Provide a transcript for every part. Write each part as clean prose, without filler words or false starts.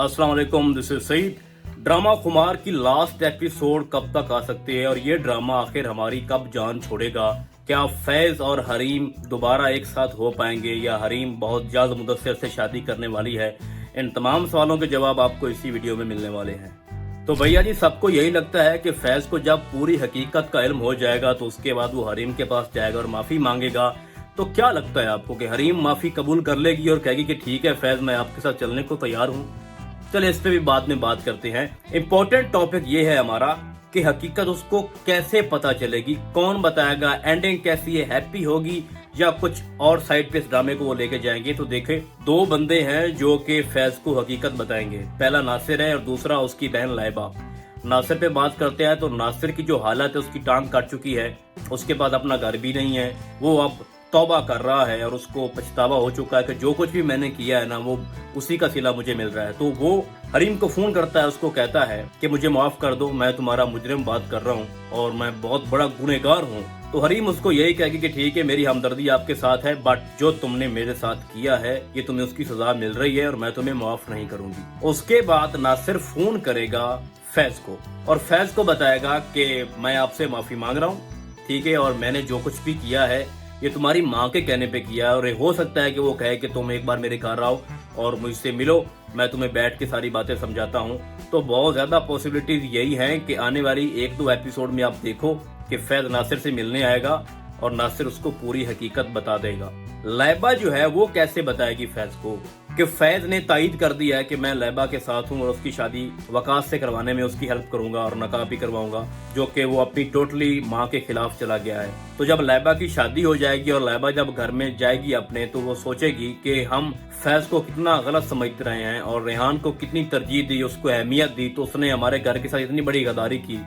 अस्सलाम वालेकुम, this is Saeed. Drama खुमार की लास्ट एपिसोड कब तक आ सकती है और ये ड्रामा आखिर हमारी कब जान छोड़ेगा? क्या फैज और हरीम दोबारा एक साथ हो पाएंगे या हरीम बहुत जल्द मुदस्सिर से शादी करने वाली है? इन तमाम सवालों के जवाब आपको इसी वीडियो में मिलने वाले हैं। तो भैया जी, सबको यही लगता है कि फैज को जब पूरी हकीकत का इल्म हो जाएगा तो उसके बाद वो हरीम के पास जाएगा और माफी मांगेगा। तो क्या लगता है आपको कि हरीम माफी कबूल कर लेगी और कहेगी कि ठीक है फैज, मैं आपके साथ चलने को तैयार हूँ? चलिए इस पे भी बाद में बात करते हैं। इम्पोर्टेंट टॉपिक ये है हमारा कि हकीकत उसको कैसे पता चलेगी, कौन बताएगा, एंडिंग कैसी है, हैप्पी होगी या कुछ और साइड पे इस ड्रामे को वो लेके जाएंगे। तो देखे, दो बंदे हैं जो कि फैज को हकीकत बताएंगे। पहला नासिर है और दूसरा उसकी बहन लाइबा। नासिर पे बात करते हैं तो नासिर की जो हालत है, उसकी टांग कट चुकी है, उसके पास अपना घर भी नहीं है, वो अब तौबा कर रहा है और उसको पछतावा हो चुका है कि जो कुछ भी मैंने किया है ना, वो उसी का सिला मुझे मिल रहा है। तो वो हरीम को फोन करता है, उसको कहता है कि मुझे माफ कर दो, मैं तुम्हारा मुजरिम बात कर रहा हूँ और मैं बहुत बड़ा गुनहगार हूँ। तो हरीम उसको यही कहेगी कि ठीक है, मेरी हमदर्दी आपके साथ है, बट जो तुमने मेरे साथ किया है ये तुम्हें उसकी सजा मिल रही है और मैं तुम्हें माफ नहीं करूंगी। उसके बाद नासिर फोन करेगा फैज को और फैज को बताएगा कि मैं आपसे माफी मांग रहा हूँ, ठीक है, और मैंने जो कुछ भी किया है ये तुम्हारी माँ के कहने पे किया है और ये हो सकता है कि वो कहे कि तुम एक बार मेरे घर आओ और मुझसे मिलो, मैं तुम्हें बैठ के सारी बातें समझाता हूँ। तो बहुत ज्यादा पॉसिबिलिटीज यही हैं कि आने वाली एक दो एपिसोड में आप देखो कि फैज नासिर से मिलने आएगा और नासिर उसको पूरी हकीकत बता देगा। लाइबा जो है वो कैसे बताएगी फैज को कि फैज ने तायद कर दिया है कि मैं लाइबा के साथ हूँ और उसकी शादी वकास से करवाने में उसकी हेल्प करूंगा और नकाह भी करवाऊंगा, जो कि वो अपनी टोटली माँ के खिलाफ चला गया है। तो जब लाइबा की शादी हो जाएगी और लाइबा जब घर में जाएगी अपने, तो वो सोचेगी कि हम फैज को कितना गलत समझते रहे हैं और रेहान को कितनी तरजीह दी, उसको अहमियत दी, तो उसने हमारे घर के साथ इतनी बड़ी गद्दारी की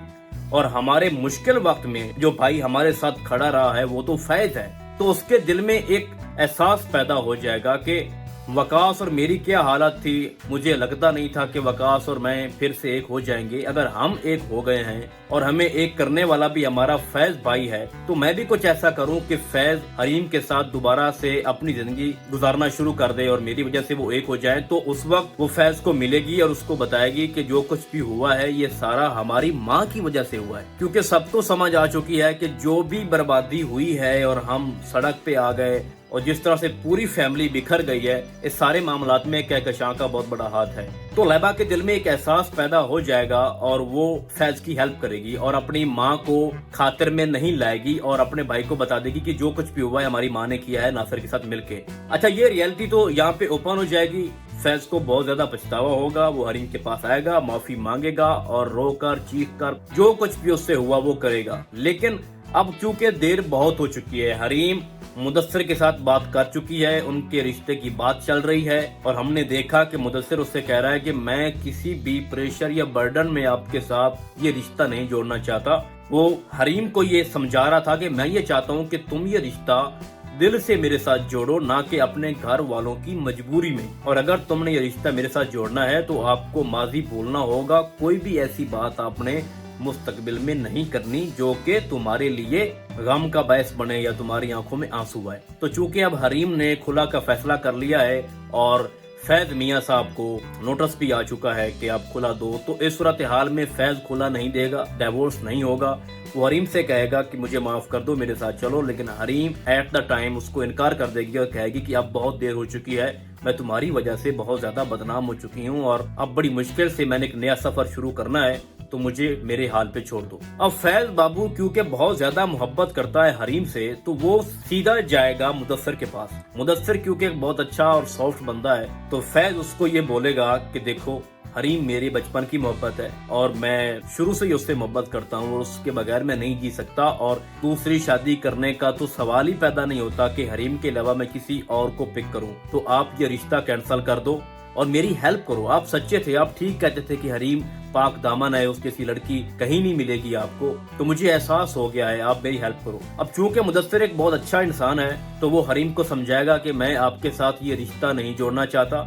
और हमारे मुश्किल वक्त में जो भाई हमारे साथ खड़ा रहा है वो तो फैज है। तो उसके दिल में एक एहसास पैदा हो जाएगा कि वकास और मेरी क्या हालत थी, मुझे लगता नहीं था कि वकास और मैं फिर से एक हो जाएंगे। अगर हम एक हो गए हैं और हमें एक करने वाला भी हमारा फैज भाई है, तो मैं भी कुछ ऐसा करूं कि फैज हरीम के साथ दोबारा से अपनी जिंदगी गुजारना शुरू कर दे और मेरी वजह से वो एक हो जाए। तो उस वक्त वो फैज को मिलेगी और उसको बताएगी कि जो कुछ भी हुआ है ये सारा हमारी माँ की वजह से हुआ है, क्योंकि सबको समझ आ चुकी है कि जो भी बर्बादी हुई है और हम सड़क पे आ गए और जिस तरह से पूरी फैमिली बिखर गई है, इस सारे मामलात में कहकशां का बहुत बड़ा हाथ है। तो लाइबा के दिल में एक एहसास पैदा हो जाएगा और वो फैज की हेल्प करेगी और अपनी माँ को खातिर में नहीं लाएगी और अपने भाई को बता देगी कि जो कुछ भी हुआ है हमारी माँ ने किया है नासिर के साथ मिलके। अच्छा, ये रियलिटी तो यहाँ पे ओपन हो जाएगी। फैज को बहुत ज्यादा पछतावा होगा, वो हरीम के पास आएगा, माफी मांगेगा और रोकर चीख कर जो कुछ भी उससे हुआ वो करेगा। लेकिन अब चूंकि देर बहुत हो चुकी है, हरीम मुदस्सिर के साथ बात कर चुकी है, उनके रिश्ते की बात चल रही है और हमने देखा कि मुदस्सिर उससे कह रहा है कि मैं किसी भी प्रेशर या बर्डन में आपके साथ ये रिश्ता नहीं जोड़ना चाहता। वो हरीम को ये समझा रहा था कि मैं ये चाहता हूँ कि तुम ये रिश्ता दिल से मेरे साथ जोड़ो, ना कि अपने घर वालों की मजबूरी में। और अगर तुमने ये रिश्ता मेरे साथ जोड़ना है तो आपको माजी भूलना होगा, कोई भी ऐसी बात आपने मुस्तकबिल में नहीं करनी जो कि तुम्हारे लिए गम का बायस बने या तुम्हारी आंखों में आंसू आए। तो चूंकि अब हरीम ने खुला का फैसला कर लिया है और फैज मियां साहब को नोटिस भी आ चुका है कि आप खुला दो, तो इस सूरत हाल में फैज खुला नहीं देगा, डिवोर्स नहीं होगा। वो हरीम से कहेगा कि मुझे माफ कर दो, मेरे साथ चलो, लेकिन हरीम एट द टाइम उसको इनकार कर देगी और कहेगी कि अब बहुत देर हो चुकी है, मैं तुम्हारी वजह से बहुत ज्यादा बदनाम हो चुकी हूँ और अब बड़ी मुश्किल से मैंने एक नया सफर शुरू करना है, तो मुझे मेरे हाल पे छोड़ दो। अब फैज बाबू क्योंकि बहुत ज्यादा मोहब्बत करता है हरीम से, तो वो सीधा जाएगा मुदस्सिर के पास। मुदस्सिर क्योंकि एक बहुत अच्छा और सॉफ्ट बंदा है, तो फैज उसको ये बोलेगा कि देखो हरीम मेरी बचपन की मोहब्बत है और मैं शुरू से ही उससे मोहब्बत करता हूँ और उसके बगैर मैं नहीं जी सकता और दूसरी शादी करने का तो सवाल ही पैदा नहीं होता कि हरीम के अलावा मैं किसी और को पिक करूँ। तो आप ये रिश्ता कैंसिल कर दो और मेरी हेल्प करो। आप सच्चे थे, आप ठीक कहते थे कि हरीम पाक दामन है, उसकी ऐसी लड़की कहीं नहीं मिलेगी आपको, तो मुझे एहसास हो गया है, आप मेरी हेल्प करो। अब चूंकि मुदस्सिर एक बहुत अच्छा इंसान है, तो वो हरीम को समझाएगा कि मैं आपके साथ ये रिश्ता नहीं जोड़ना चाहता,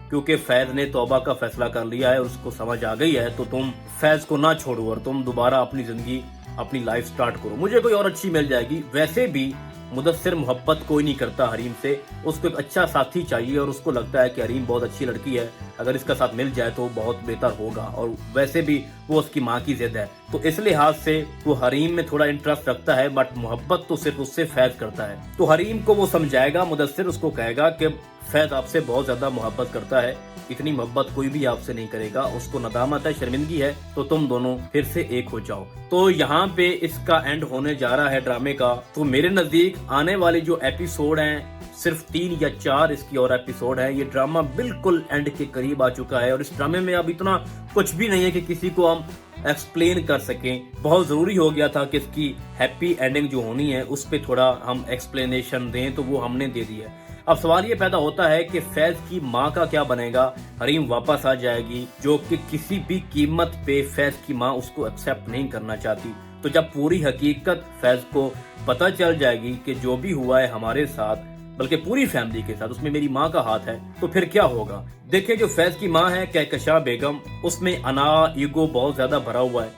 क्योंकि फैज ने तौबा का फैसला कर लिया है और उसको समझ आ गई है, तो तुम फैज को ना छोड़ो और तुम दोबारा अपनी जिंदगी, अपनी लाइफ स्टार्ट करो, मुझे कोई और अच्छी मिल जाएगी। वैसे भी मुदस्सिर मोहब्बत कोई नहीं करता हरीम से, उसको एक अच्छा साथी चाहिए और उसको लगता है कि हरीम बहुत अच्छी लड़की है, اگر اس کا ساتھ مل جائے تو بہت بہتر ہوگا، اور ویسے بھی وہ اس کی ماں کی ضد ہے، تو اس لحاظ سے وہ حریم میں تھوڑا انٹرسٹ رکھتا ہے، بٹ محبت تو صرف اس سے فیض کرتا ہے۔ تو حریم کو وہ سمجھائے گا، مدثر اس کو کہے گا کہ فیض آپ سے بہت زیادہ محبت کرتا ہے، اتنی محبت کوئی بھی آپ سے نہیں کرے گا، اس کو ندامت ہے، شرمندگی ہے، تو تم دونوں پھر سے ایک ہو جاؤ۔ تو یہاں پہ اس کا اینڈ ہونے جا رہا ہے ڈرامے کا۔ تو میرے نزدیک آنے والے جو ایپیسوڈ ہیں، صرف 3 یا 4 اس کی اور ایپیسوڈ ہے، یہ ڈرامہ بالکل اینڈ کے قریب آ چکا ہے، اور اس ڈرامے میں اب اتنا کچھ بھی نہیں ہے کہ کسی کو ہم ایکسپلین کر سکیں۔ بہت ضروری ہو گیا تھا کہ اس کی ہیپی اینڈنگ جو ہونی ہے اس پہ تھوڑا ہم ایکسپلینیشن دیں، تو وہ ہم نے دے دی ہے۔ اب سوال یہ پیدا ہوتا ہے کہ فیض کی ماں کا کیا بنے گا؟ حریم واپس آ جائے گی، جو کہ کسی بھی قیمت پہ فیض کی ماں اس کو ایکسیپٹ نہیں کرنا چاہتی۔ تو جب پوری حقیقت فیض کو پتہ چل جائے گی کہ جو بھی ہوا ہے ہمارے ساتھ، بلکہ پوری فیملی کے ساتھ، اس میں میری ماں کا ہاتھ ہے، تو پھر کیا ہوگا؟ دیکھیں، جو فیض کی ماں ہے کہکشاں بیگم، اس میں انا، ایگو بہت زیادہ بھرا ہوا ہے،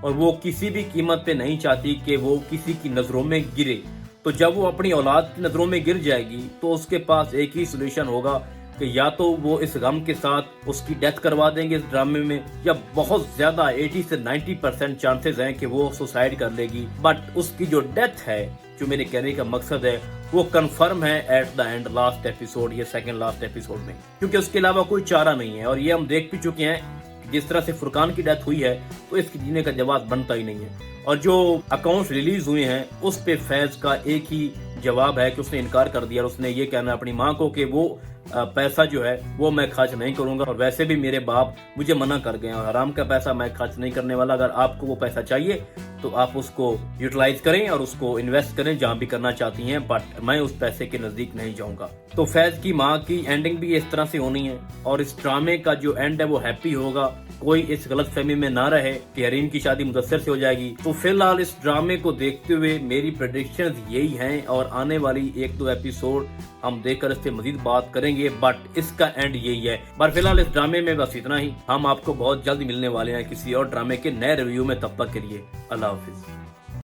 اور وہ کسی بھی قیمت پہ نہیں چاہتی کہ وہ کسی کی نظروں میں گرے۔ تو جب وہ اپنی اولاد کی نظروں میں گر جائے گی تو اس کے پاس ایک ہی سولوشن ہوگا کہ یا تو وہ اس غم کے ساتھ اس کی ڈیتھ کروا دیں گے اس ڈرامے میں، یا بہت زیادہ 80 سے 90% چانسز ہیں کہ وہ سوسائڈ کر لے گی۔ بٹ اس کی جو ڈیتھ ہے، جو میرے کہنے کا مقصد ہے، وہ کنفرم ہے at the end, last episode یا سیکنڈ لاسٹ ایپیسوڈ میں، کیونکہ اس کے علاوہ کوئی چارہ نہیں ہے۔ اور یہ ہم دیکھ بھی چکے ہیں جس طرح سے فرقان کی ڈیتھ ہوئی ہے، تو اس کی جینے کا جواز بنتا ہی نہیں ہے۔ اور جو اکاؤنٹس ریلیز ہوئے ہیں اس پہ فیض کا ایک ہی جواب ہے کہ اس نے انکار کر دیا، اور اس نے یہ کہنا اپنی ماں کو کہ وہ پیسہ جو ہے وہ میں خرچ نہیں کروں گا، اور ویسے بھی میرے باپ مجھے منع کر گئے ہیں، اور حرام کا پیسہ میں خرچ نہیں کرنے والا۔ اگر آپ کو وہ پیسہ چاہیے تو آپ اس کو یوٹیلائز کریں اور اس کو انویسٹ کریں جہاں بھی کرنا چاہتی ہیں، بٹ میں اس پیسے کے نزدیک نہیں جاؤں گا۔ تو فیض کی ماں کی اینڈنگ بھی اس طرح سے ہونی ہے، اور اس ڈرامے کا جو اینڈ ہے وہ ہیپی ہوگا۔ کوئی اس غلط فہمی میں نہ رہے کہ حریم کی شادی مدثر سے ہو جائے گی۔ تو فی الحال اس ڈرامے کو دیکھتے ہوئے میری پریڈکشنز یہی ہیں، اور آنے والی 1-2 ایپیسوڈ ہم دیکھ کر اس سے مزید بات کریں گے، بٹ اس کا اینڈ یہی ہے۔ پر فی الحال اس ڈرامے میں بس اتنا ہی۔ ہم آپ کو بہت جلد ملنے والے ہیں کسی اور ڈرامے کے نئے ریویو میں، تب تک کے لیے اللہ حافظ۔